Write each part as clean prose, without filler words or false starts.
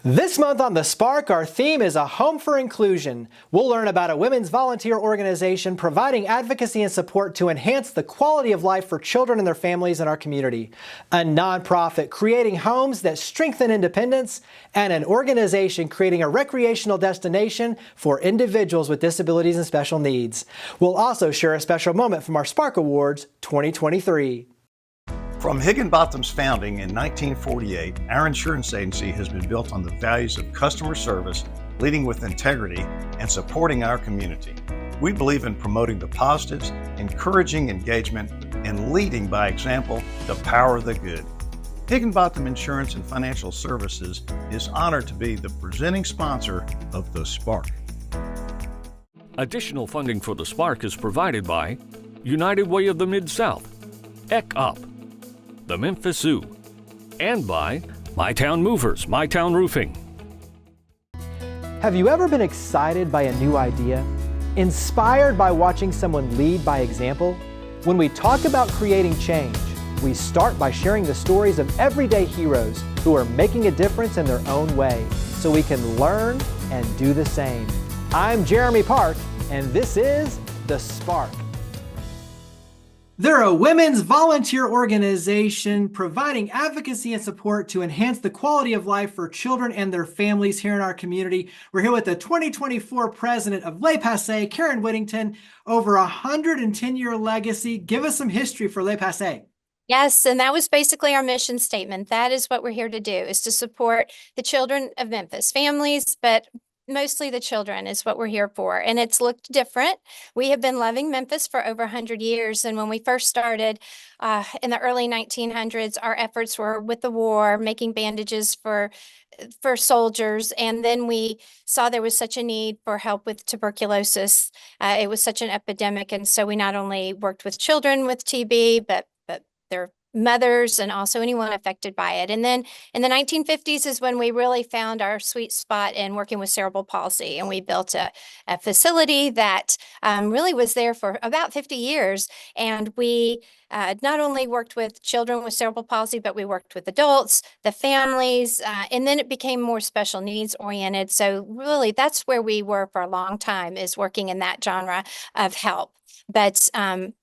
This month on The Spark, our theme is A Home for Inclusion. We'll learn about a women's volunteer organization providing advocacy and support to enhance the quality of life for children and their families in our community, a nonprofit creating homes that strengthen independence, and an organization creating a recreational destination for individuals with disabilities and special needs. We'll also share a special moment from our Spark Awards 2023. From Higginbotham's founding in 1948, our insurance agency has been built on the values of customer service, leading with integrity, and supporting our community. We believe in promoting the positives, encouraging engagement, and leading by example the power of the good. Higginbotham Insurance and Financial Services is honored to be the presenting sponsor of The Spark. Additional funding for The Spark is provided by United Way of the Mid-South, ECUP, the Memphis Zoo, and by My Town Movers, My Town Roofing. Have you ever been excited by a new idea? Inspired by watching someone lead by example? When we talk about creating change, we start by sharing the stories of everyday heroes who are making a difference in their own way, so we can learn and do the same. I'm Jeremy Park, and this is The Spark. They're a women's volunteer organization providing advocacy and support to enhance the quality of life for children and their families here in our community. We're here with the 2024 president of Le Passé, Karen Whittington, over a 110-year legacy. Give us some history for Le Passé. Yes, and that was basically our mission statement. That is what we're here to do, is to support the children of Memphis, families, but mostly the children is what we're here for. And it's looked different. We have been loving Memphis for over 100 years. And when we first started in the early 1900s, our efforts were with the war, making bandages for soldiers. And then we saw there was such a need for help with tuberculosis. It was such an epidemic. And so we not only worked with children with TB, but their mothers and also anyone affected by it. And then in the 1950s is when we really found our sweet spot in working with cerebral palsy. And we built a facility that really was there for about 50 years. And we not only worked with children with cerebral palsy, but we worked with adults, the families, and then it became more special needs oriented. So really that's where we were for a long time, is working in that genre of help. But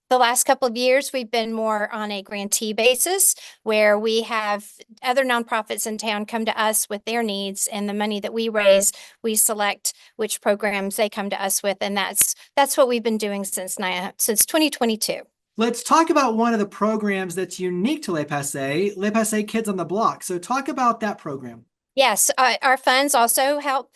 the last couple of years, we've been more on a grantee basis, where we have other nonprofits in town come to us with their needs, and the money that we raise, we select which programs they come to us with, and that's what we've been doing since 2022. Let's talk about one of the programs that's unique to Le Passé Kids on the Block. So talk about that program. Yes, our funds also help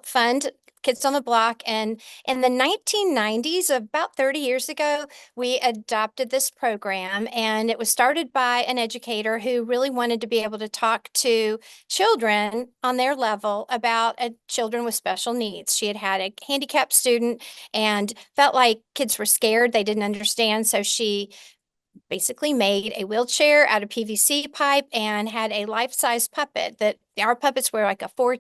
fund Kids on the Block. And in the 1990s, about 30 years ago, we adopted this program, and it was started by an educator who really wanted to be able to talk to children on their level about children with special needs. She had had a handicapped student and felt like kids were scared. They didn't understand. So she basically made a wheelchair out of PVC pipe and had a life-size puppet that our puppets were like a 4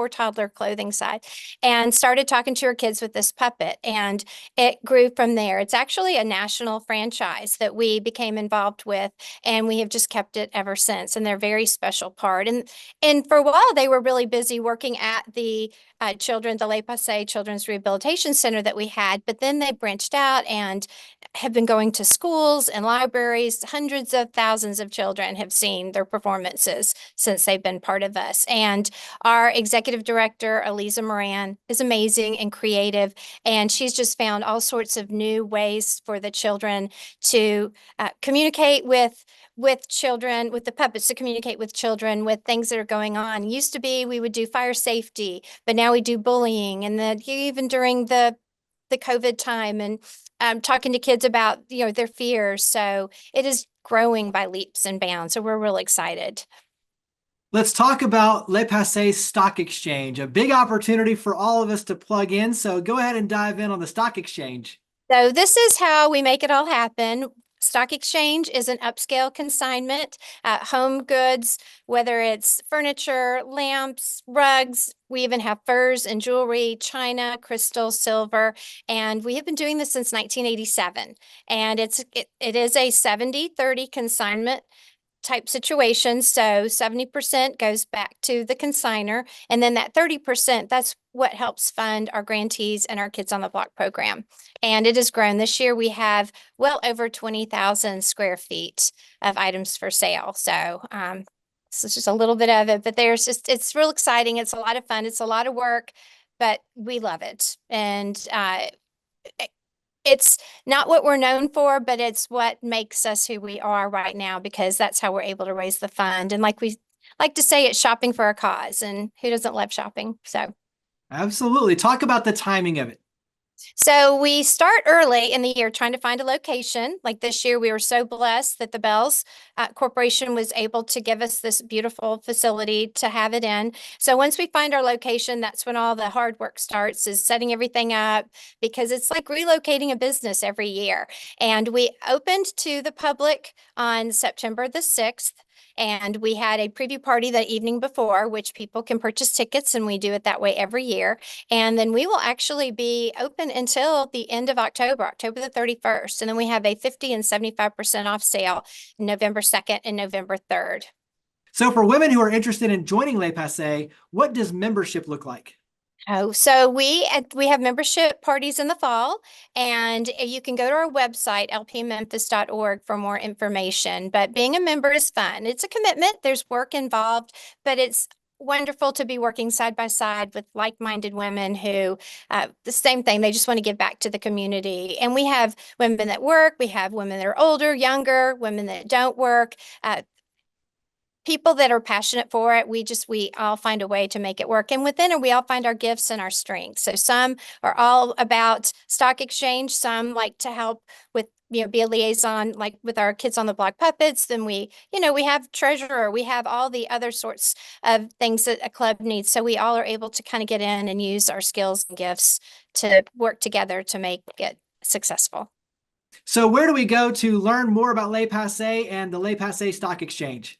toddler clothing size, and started talking to her kids with this puppet. And it grew from there. It's actually a national franchise that we became involved with, and we have just kept it ever since. And they're a very special part. And for a while, they were really busy working at the Le Passé Children's Rehabilitation Center that we had, but then they branched out and have been going to schools and libraries. Hundreds of thousands of children have seen their performances since they've been part of us. And our executive director, Eliza Moran, is amazing and creative, and she's just found all sorts of new ways for the children to communicate with children, with the puppets, to communicate with children with things that are going on. It used to be we would do fire safety, but now we do bullying, and then even during the COVID time, and talking to kids about their fears. So it is growing by leaps and bounds. So we're really excited. Let's talk about Le Passé Stock Exchange, a big opportunity for all of us to plug in. So go ahead and dive in on the Stock Exchange. So this is how we make it all happen. Stock Exchange is an upscale consignment, home goods, whether it's furniture, lamps, rugs. We even have furs and jewelry, china, crystal, silver, and we have been doing this since 1987. And it is a 70-30 consignment type situations. So 70% goes back to the consignor. And then that 30%, that's what helps fund our grantees and our Kids on the Block program. And it has grown. This year we have well over 20,000 square feet of items for sale. So this is just a little bit of it, but it's real exciting. It's a lot of fun. It's a lot of work, but we love it. And it's not what we're known for, but it's what makes us who we are right now, because that's how we're able to raise the fund. And like we like to say, it's shopping for a cause, and who doesn't love shopping? So Absolutely. Talk about the timing of it. So we start early in the year trying to find a location. Like this year, we were so blessed that the Bells Corporation was able to give us this beautiful facility to have it in. So once we find our location, that's when all the hard work starts, is setting everything up, because it's like relocating a business every year. And we opened to the public on September the 6th. And we had a preview party that evening before, which people can purchase tickets, and we do it that way every year. And then we will actually be open until the end of October, October the 31st. And then we have a 50 and 75% off sale November 2nd and November 3rd. So for women who are interested in joining Les Passés, what does membership look like? Oh, so we have membership parties in the fall, and you can go to our website, lpmemphis.org, for more information. But being a member is fun. It's a commitment. There's work involved, but it's wonderful to be working side by side with like-minded women who, the same thing, they just want to give back to the community. And we have women that work, we have women that are older, younger, women that don't work, people that are passionate for it. We all find a way to make it work. And within it, we all find our gifts and our strengths. So some are all about stock exchange. Some like to help with, be a liaison, like with our Kids on the Block puppets. Then we have treasurer, we have all the other sorts of things that a club needs. So we all are able to kind of get in and use our skills and gifts to work together to make it successful. So where do we go to learn more about Les Passés and the Les Passés Stock Exchange?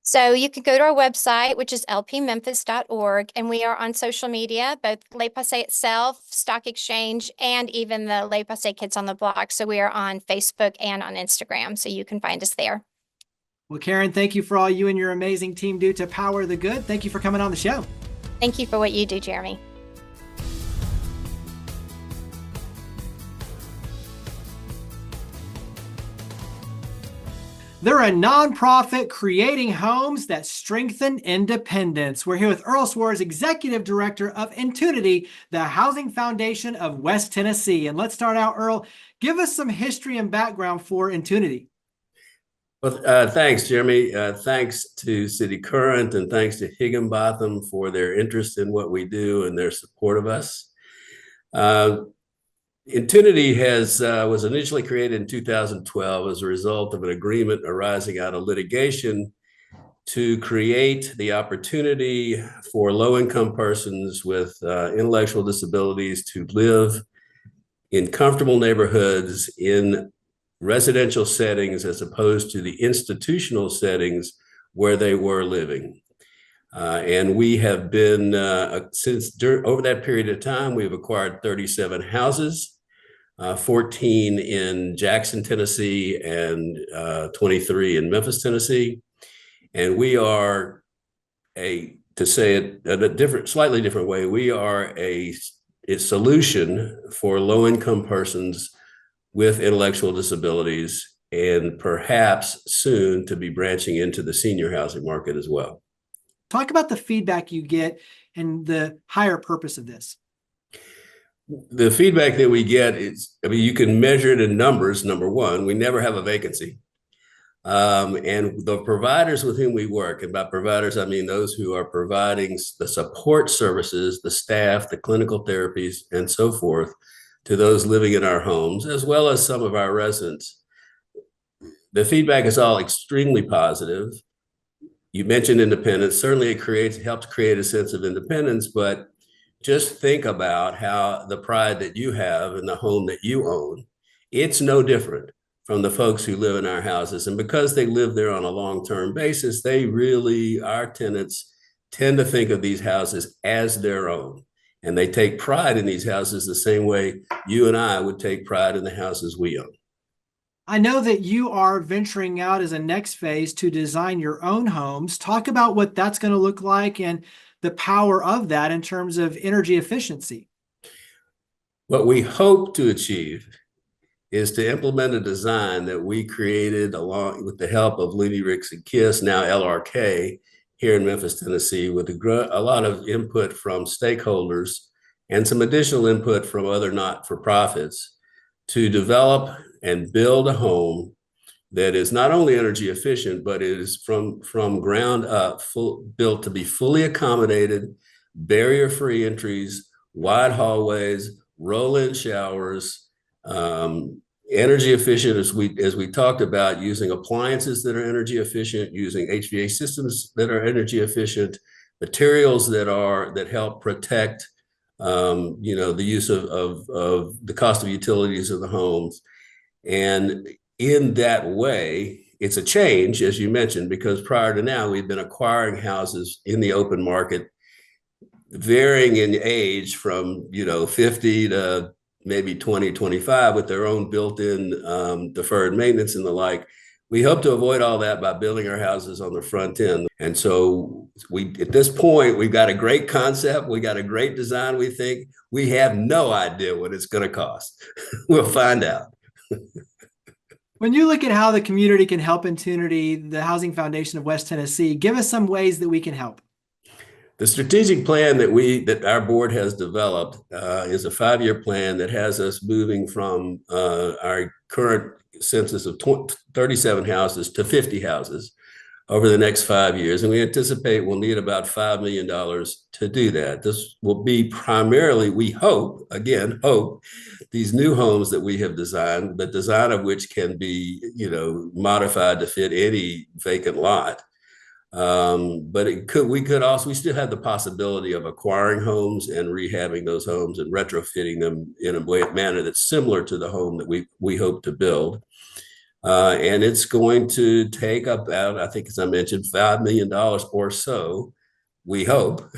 So you can go to our website, which is lpmemphis.org, and we are on social media, both Les Passés itself, Stock Exchange, and even the Les Passés Kids on the Block. So we are on Facebook and on Instagram, so you can find us there. Well, Karen, thank you for all you and your amazing team do to power the good. Thank you for coming on the show. Thank you for what you do, Jeremy. They're a nonprofit creating homes that strengthen independence. We're here with Earl Swartz, Executive Director of Intunity, the Housing Foundation of West Tennessee. And let's start out, Earl. Give us some history and background for Intunity. Well, thanks, Jeremy. Thanks to City Current, and thanks to Higginbotham for their interest in what we do and their support of us. Intunity was initially created in 2012 as a result of an agreement arising out of litigation to create the opportunity for low-income persons with intellectual disabilities to live in comfortable neighborhoods in residential settings as opposed to the institutional settings where they were living. And we have been, over that period of time, we've acquired 37 houses, 14 in Jackson, Tennessee, and 23 in Memphis, Tennessee. And we are to say it in a slightly different way, we are a solution for low-income persons with intellectual disabilities, and perhaps soon to be branching into the senior housing market as well. Talk about the feedback you get and the higher purpose of this. The feedback that we get is, you can measure it in numbers. Number one, we never have a vacancy. And the providers with whom we work, and by providers, I mean those who are providing the support services, the staff, the clinical therapies, and so forth, to those living in our homes, as well as some of our residents. The feedback is all extremely positive. You mentioned independence. Certainly it helps create a sense of independence, but just think about how the pride that you have in the home that you own, it's no different from the folks who live in our houses. And because they live there on a long-term basis, our tenants tend to think of these houses as their own. And they take pride in these houses the same way you and I would take pride in the houses we own. I know that you are venturing out as a next phase to design your own homes. Talk about what that's going to look like and the power of that in terms of energy efficiency. What we hope to achieve is to implement a design that we created along with the help of Lenny Ricks and Kiss, now LRK, here in Memphis, Tennessee, with a lot of input from stakeholders and some additional input from other not-for-profits to develop and build a home that is not only energy efficient, but it is from ground up built to be fully accommodated, barrier-free entries, wide hallways, roll-in showers, energy efficient, as we talked about, using appliances that are energy efficient, using HVAC systems that are energy efficient, materials that help protect the use of the cost of utilities of the homes. And in that way, it's a change, as you mentioned, because prior to now, we've been acquiring houses in the open market, varying in age from 50 to maybe 20, 25 with their own built-in deferred maintenance and the like. We hope to avoid all that by building our houses on the front end. And so at this point, we've got a great concept. We got a great design, we think. We have no idea what it's going to cost. We'll find out. When you look at how the community can help Intunity, the Housing Foundation of West Tennessee, give us some ways that we can help. The strategic plan that our board has developed is a 5-year plan that has us moving from our current census of 37 houses to 50 houses over the next 5 years. And we anticipate we'll need about $5 million to do that. This will be primarily, we hope, these new homes that we have designed, the design of which can be, modified to fit any vacant lot. But we still have the possibility of acquiring homes and rehabbing those homes and retrofitting them in a manner that's similar to the home that we hope to build. And it's going to take about, I think, as I mentioned, $5 million or so, we hope,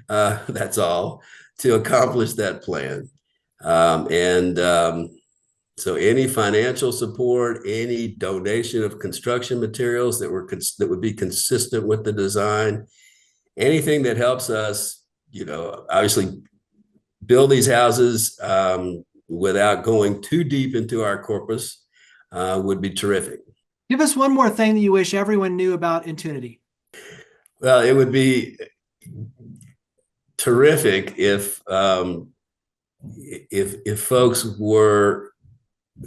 that's all, to accomplish that plan. So any financial support, any donation of construction materials that would be consistent with the design, anything that helps us, obviously build these houses without going too deep into our corpus would be terrific. Give us one more thing that you wish everyone knew about Intunity. Well, it would be terrific if folks were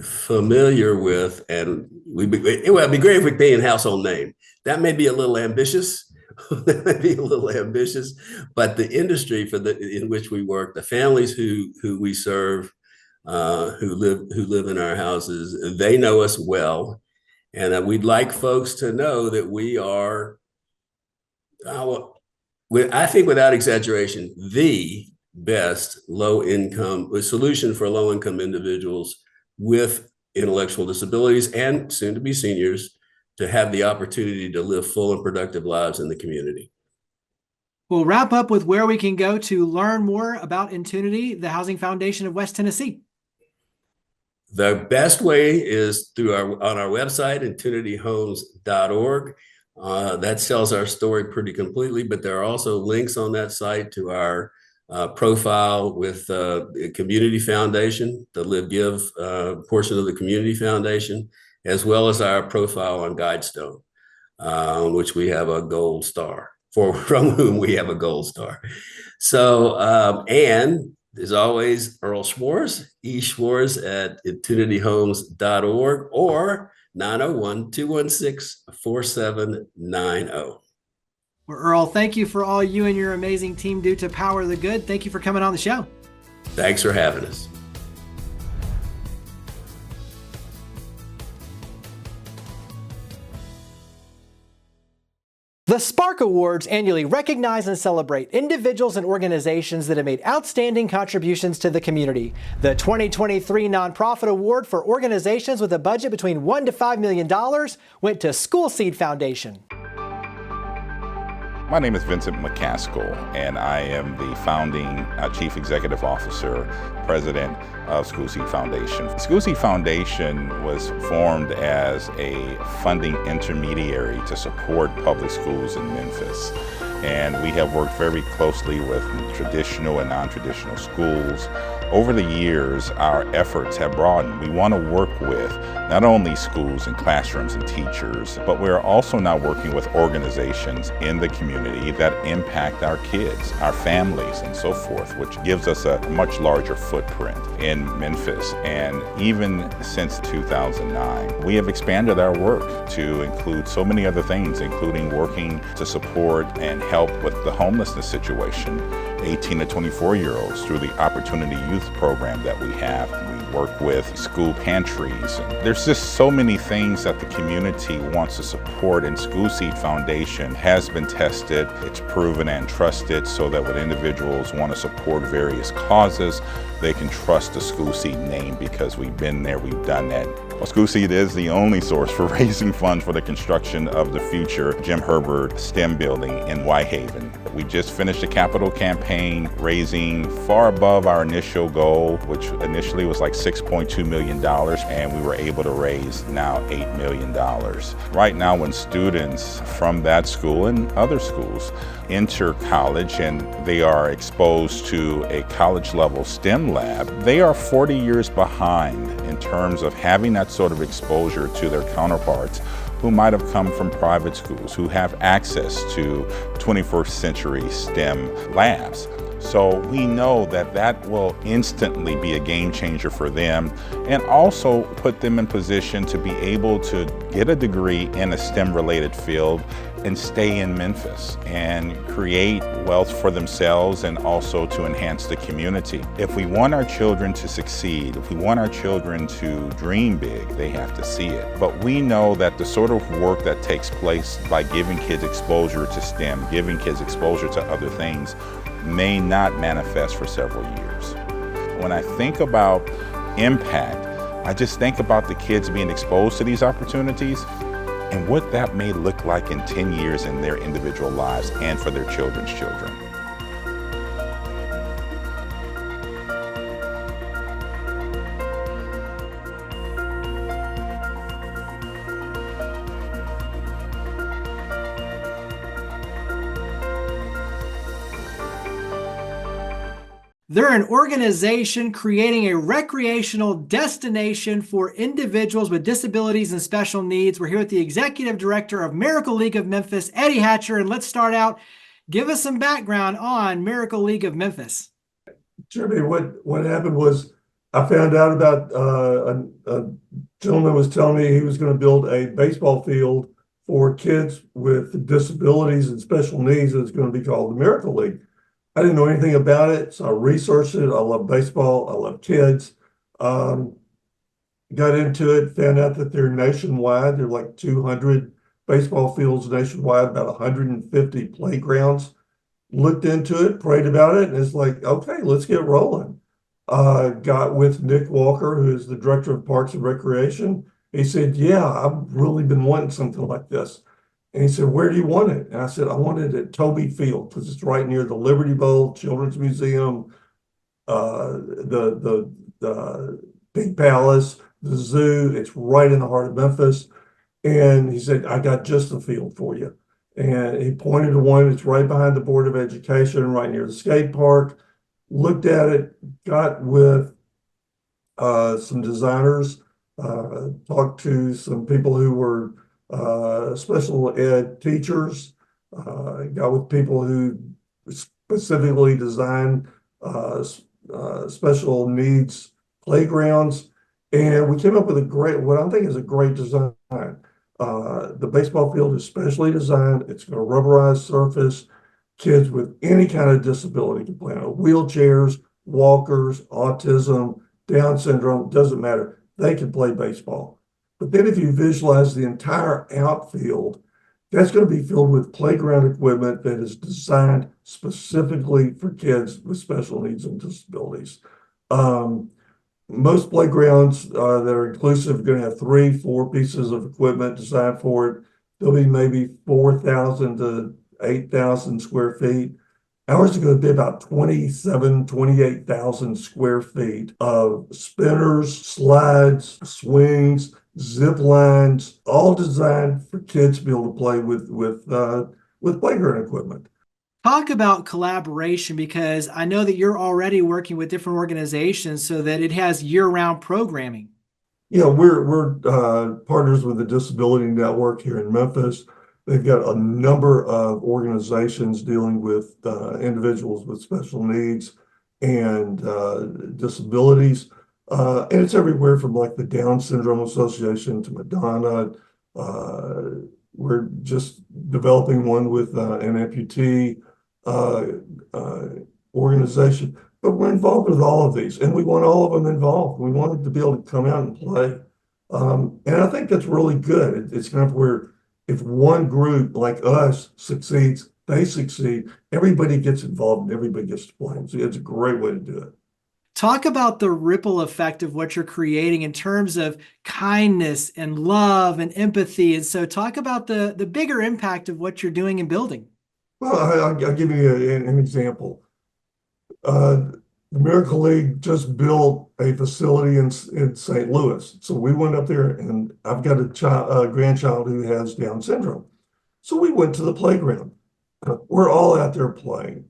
familiar with, and it would be great if we pay in household name. That may be a little ambitious. But the industry in which we work, the families who we serve, who live in our houses, they know us well, and we'd like folks to know that we are, I think without exaggeration, the best low-income solution for low-income individuals with intellectual disabilities and soon to be seniors to have the opportunity to live full and productive lives in the community. We'll wrap up with where we can go to learn more about Intunity, the Housing Foundation of West Tennessee. The best way is on our website, intunityhomes.org. That tells our story pretty completely, but there are also links on that site to our profile with the Community Foundation, the Live Give portion of the Community Foundation, as well as our profile on Guidestone, on which we have a gold star, from whom we have a gold star. So, and as always, Earl Schwarz, eSchwarz at intunityhomes.org or 901-216-4790. Well, Earl, thank you for all you and your amazing team do to power the good. Thank you for coming on the show. Thanks for having us. The Spark Awards annually recognize and celebrate individuals and organizations that have made outstanding contributions to the community. The 2023 Nonprofit Award for organizations with a budget between $1 to $5 million went to School Seed Foundation. My name is Vincent McCaskill, and I am the founding Chief Executive Officer, President of School Seed Foundation. School Seed Foundation was formed as a funding intermediary to support public schools in Memphis. And we have worked very closely with traditional and non-traditional schools. Over the years, our efforts have broadened. We want to work with not only schools and classrooms and teachers, but we're also now working with organizations in the community that impact our kids, our families, and so forth, which gives us a much larger footprint in Memphis. And even since 2009, we have expanded our work to include so many other things, including working to support and help with the homelessness situation, 18 to 24-year-olds, through the Opportunity Youth program that we have. We work with school pantries. And there's just so many things that the community wants to support, and School Seed Foundation has been tested, it's proven and trusted, so that when individuals want to support various causes, they can trust the School Seed name because we've been there, we've done that. Well, School Seed is the only source for raising funds for the construction of the future Jim Herbert STEM building in Whitehaven. We just finished a capital campaign raising far above our initial goal, which initially was like $6.2 million, and we were able to raise now $8 million. Right now, when students from that school and other schools enter college and they are exposed to a college level STEM lab, they are 40 years behind in terms of having that sort of exposure to their counterparts who might have come from private schools, who have access to 21st century STEM labs. So we know that that will instantly be a game changer for them, and also put them in position to be able to get a degree in a STEM related field and stay in Memphis and create wealth for themselves and also to enhance the community. If we want our children to succeed, if we want our children to dream big, they have to see it. But we know that the sort of work that takes place by giving kids exposure to STEM, giving kids exposure to other things, may not manifest for several years. When I think about impact, I just think about the kids being exposed to these opportunities and what that may look like in 10 years in their individual lives and for their children's children. They're an organization creating a recreational destination for individuals with disabilities and special needs. We're here with the Executive Director of Miracle League of Memphis, Eddie Hatcher, and let's start out. Give us some background on Miracle League of Memphis. Jimmy, what happened was I found out about a gentleman was telling me he was going to build a baseball field for kids with disabilities and special needs. It's going to be called the Miracle League. I didn't know anything about it, so I researched it. I love baseball. I love kids. Got into it, found out that they're nationwide. There are like 200 baseball fields nationwide, about 150 playgrounds. Looked into it, prayed about it, and it's like, okay, let's get rolling. Got with Nick Walker, who is the Director of Parks and Recreation. He said, yeah, I've really been wanting something like this. And he said, where do you want it? And I said, I want it at Toby Field because it's right near the Liberty Bowl, Children's Museum, the Big Palace, the zoo. It's right in the heart of Memphis. And he said, I got just the field for you. And he pointed to one that's right behind the Board of Education, right near the skate park. Looked at it, got with some designers, talked to some people who were special ed teachers, got with people who specifically design special needs playgrounds, and we came up with what I think is a great design. The baseball field is specially designed. It's got a rubberized surface. Kids with any kind of disability can play on it. Wheelchairs, walkers, autism, Down syndrome, doesn't matter. They can play baseball. But then if you visualize the entire outfield, that's going to be filled with playground equipment that is designed specifically for kids with special needs and disabilities. Most playgrounds that are inclusive are going to have 3-4 pieces of equipment designed for it. There'll be maybe 4,000 to 8,000 square feet. Ours is going to be about 28,000 square feet of spinners, slides, swings, zip lines, all designed for kids to be able to play with playground equipment. Talk about collaboration, because I know that you're already working with different organizations so that it has year-round programming. You know, we're partners with the Disability Network here in Memphis. They've got a number of organizations dealing with individuals with special needs and disabilities. And it's everywhere from like the Down Syndrome Association to Madonna. We're just developing one with an amputee organization. But we're involved with all of these, and we want all of them involved. We want them to be able to come out and play. And I think that's really good. It's kind of where if one group like us succeeds, they succeed, everybody gets involved and everybody gets to play. So it's a great way to do it. Talk about the ripple effect of what you're creating in terms of kindness and love and empathy. And so talk about the bigger impact of what you're doing and building. Well, I'll give you an example. The Miracle League just built a facility in St. Louis. So we went up there, and I've got a grandchild who has Down syndrome. So we went to the playground. We're all out there playing.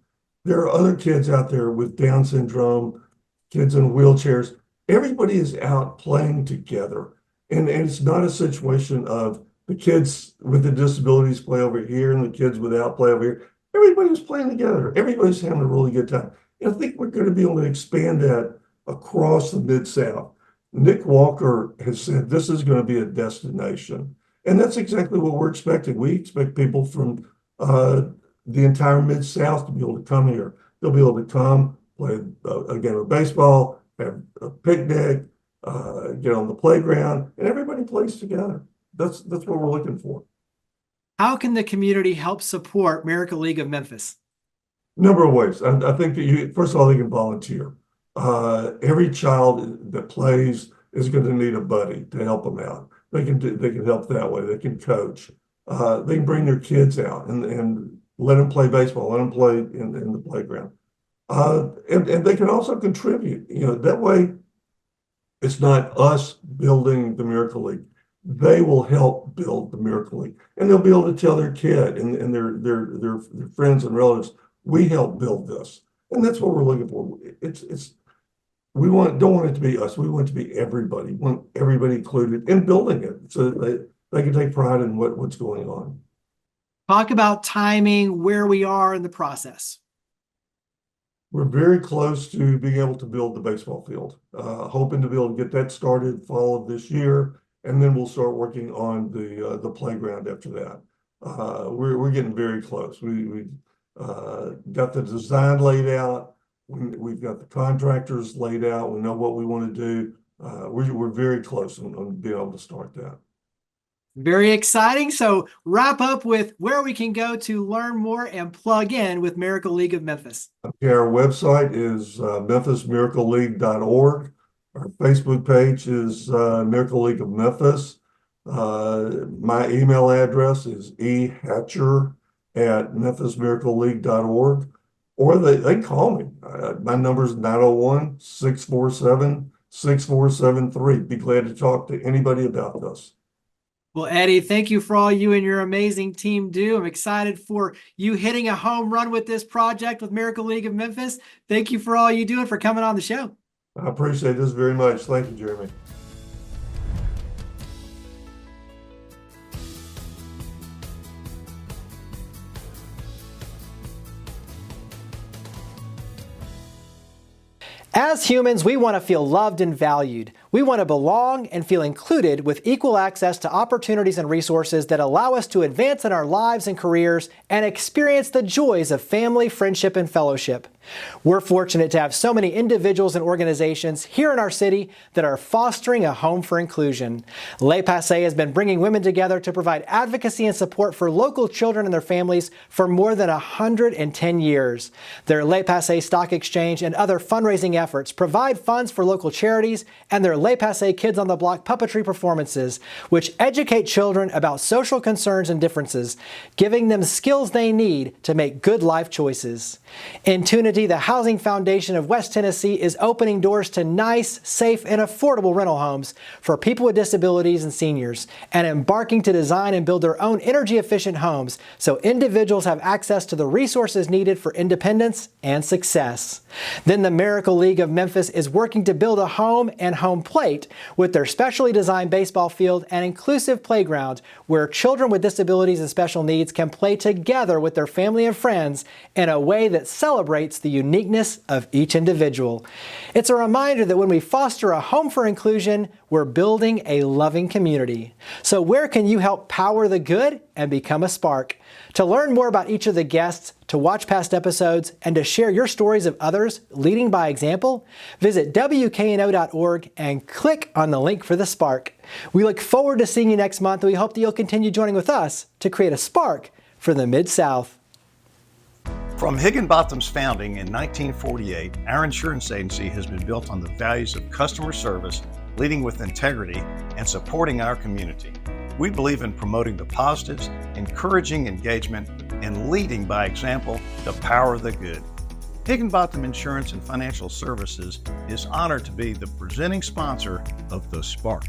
There are other kids out there with Down syndrome, kids in wheelchairs. Everybody is out playing together. And it's not a situation of the kids with the disabilities play over here and the kids without play over here. Everybody's playing together. Everybody's having a really good time. And I think we're going to be able to expand that across the Mid-South. Nick Walker has said this is going to be a destination. And that's exactly what we're expecting. We expect people from the entire Mid-South to be able to come here. They'll be able to come, play a game of baseball, have a picnic, get on the playground, and everybody plays together. That's what we're looking for. How can the community help support Miracle League of Memphis? Number of ways. I think that first of all, they can volunteer. Every child that plays is going to need a buddy to help them out. They can help that way. They can coach. They can bring their kids out and let them play baseball, let them play in the playground. And they can also contribute. You know, that way it's not us building the Miracle League. They will help build the Miracle League. And they'll be able to tell their kid and their friends and relatives, we helped build this. And that's what we're looking for. We don't want it to be us. We want it to be everybody. We want everybody included in building it so that they can take pride in what's going on. Talk about timing, where we are in the process. We're very close to being able to build the baseball field, hoping to be able to get that started fall of this year, and then we'll start working on the playground after that. We're getting very close. We got the design laid out. We've got the contractors laid out. We know what we want to do. We're very close on being able to start that. Very exciting. So wrap up with where we can go to learn more and plug in with Miracle League of Memphis. Okay, our website is memphismiracleleague.org. Our Facebook page is Miracle League of Memphis. My email address is ehatcher@memphismiracleleague.org. Or they can call me. My number is 901-647-6473. Be glad to talk to anybody about this. Well, Eddie, thank you for all you and your amazing team do. I'm excited for you hitting a home run with this project with Miracle League of Memphis. Thank you for all you do and for coming on the show. I appreciate this very much. Thank you, Jeremy. As humans, we want to feel loved and valued. We want to belong and feel included with equal access to opportunities and resources that allow us to advance in our lives and careers and experience the joys of family, friendship, and fellowship. We're fortunate to have so many individuals and organizations here in our city that are fostering a home for inclusion. Le Passé has been bringing women together to provide advocacy and support for local children and their families for more than 110 years. Their Le Passé Stock Exchange and other fundraising efforts provide funds for local charities, and their Le Passé Kids on the Block puppetry performances, which educate children about social concerns and differences, giving them skills they need to make good life choices. Intunity, the Housing Foundation of West Tennessee, is opening doors to nice, safe, and affordable rental homes for people with disabilities and seniors, and embarking to design and build their own energy-efficient homes so individuals have access to the resources needed for independence and success. Then the Miracle League of Memphis is working to build a home and home plate with their specially designed baseball field and inclusive playground where children with disabilities and special needs can play together with their family and friends in a way that celebrates the uniqueness of each individual. It's a reminder that when we foster a home for inclusion, we're building a loving community. So where can you help power the good and become a spark? To learn more about each of the guests, to watch past episodes, and to share your stories of others leading by example, visit WKNO.org and click on the link for the Spark. We look forward to seeing you next month, and we hope that you'll continue joining with us to create a spark for the Mid-South. From Higginbotham's founding in 1948, our insurance agency has been built on the values of customer service, leading with integrity, and supporting our community. We believe in promoting the positives, encouraging engagement, and leading by example the power of the good. Higginbotham Insurance and Financial Services is honored to be the presenting sponsor of The Spark.